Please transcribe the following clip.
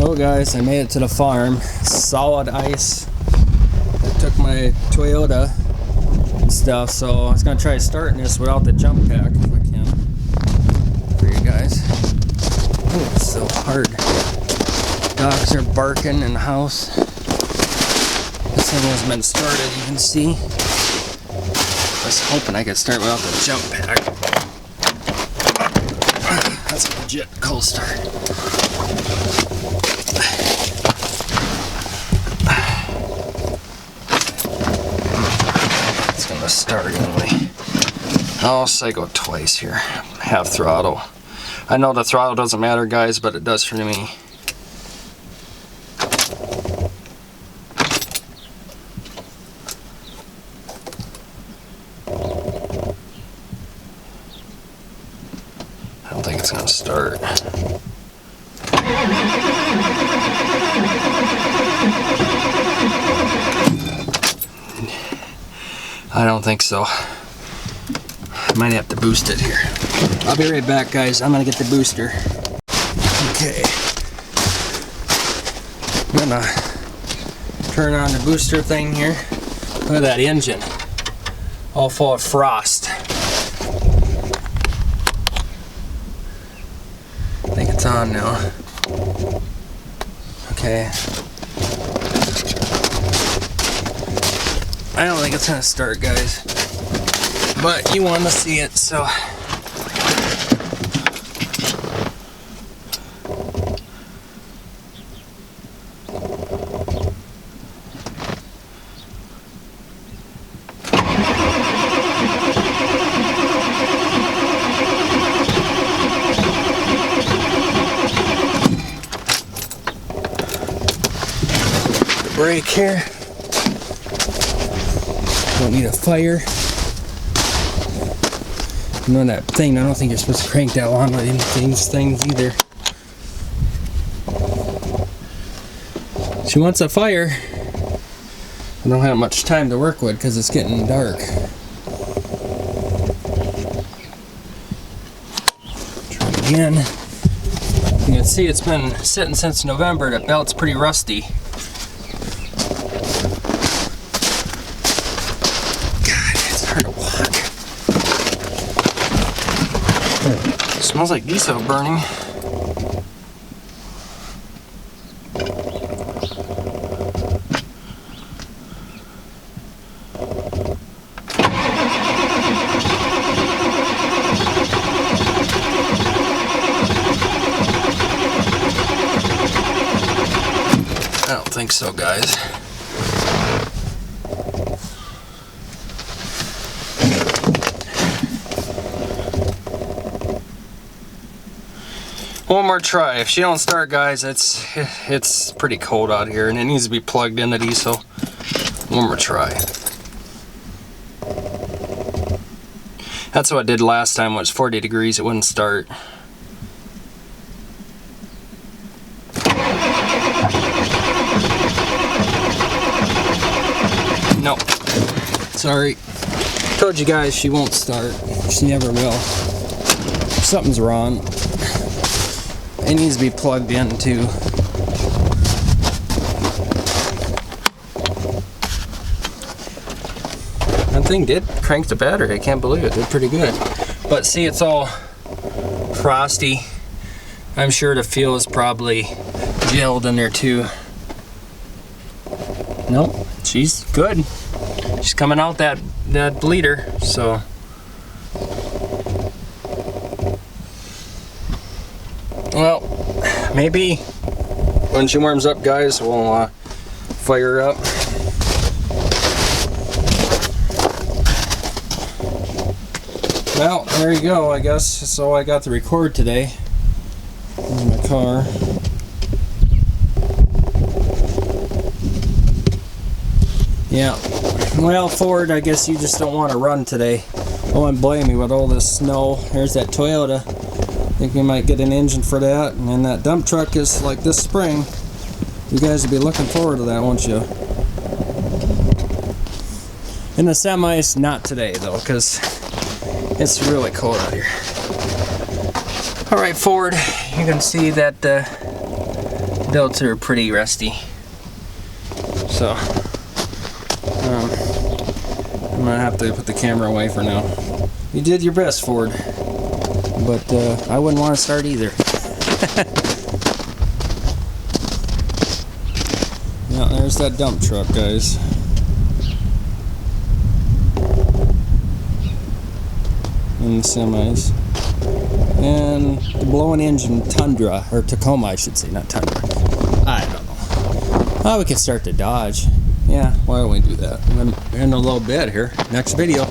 So guys, I made it to the farm. Solid ice. I took my Toyota and stuff, so I was gonna try starting this without the jump pack if I can. For you guys. Oh, it's so hard. Dogs are barking in the house. This thing hasn't been started, you can see. I was hoping I could start without the jump pack. That's a legit cold start. It's gonna start anyway. I'll say go twice here. Half throttle. I know the throttle doesn't matter, guys, but it does for me. I don't think it's gonna start. I don't think so. I might have to boost it here. I'll be right back, guys. I'm gonna get the booster. Okay. I'm gonna turn on the booster thing here. Look at that engine. All full of frost. I think it's on now. Okay. I don't think it's gonna start, guys. But you want to see it, so. Brake here. Don't need a fire. And on that thing, I don't think you're supposed to crank that long with these things either. She wants a fire. I don't have much time to work with because it's getting dark. Try it again. You can see it's been sitting since November. The belt's pretty rusty. It smells like diesel burning. I don't think so, guys. One more try. If she don't start, guys, it's pretty cold out here and it needs to be plugged in the diesel. One more try. That's what I did last time when it was 40 degrees, it wouldn't start. Nope. Sorry. Told you guys she won't start. She never will. Something's wrong. It needs to be plugged in too. That thing did crank the battery. I can't believe it. Did pretty good. But see, it's all frosty. I'm sure the fuel is probably gelled in there too. Nope, she's good. She's coming out that bleeder, so. Well, maybe when she warms up, guys, we'll fire her up. Well, there you go, I guess. That's all I got to record today in my car. Yeah. Well, Ford, I guess you just don't want to run today. I wouldn't blame you with all this snow. There's that Toyota. I think we might get an engine for that. And then that dump truck is like this spring. You guys will be looking forward to that, won't you? In the semis, not today though, because it's really cold out here. Alright, Ford, you can see that belts are pretty rusty. So, I'm gonna have to put the camera away for now. You did your best, Ford, but I wouldn't want to start either. Yeah, there's that dump truck, guys. And the semis. And the blowing engine Tundra, or Tacoma, I should say, not Tundra. I don't know. Oh, we could start the Dodge. Yeah, why don't we do that? In a little bit here. Next video.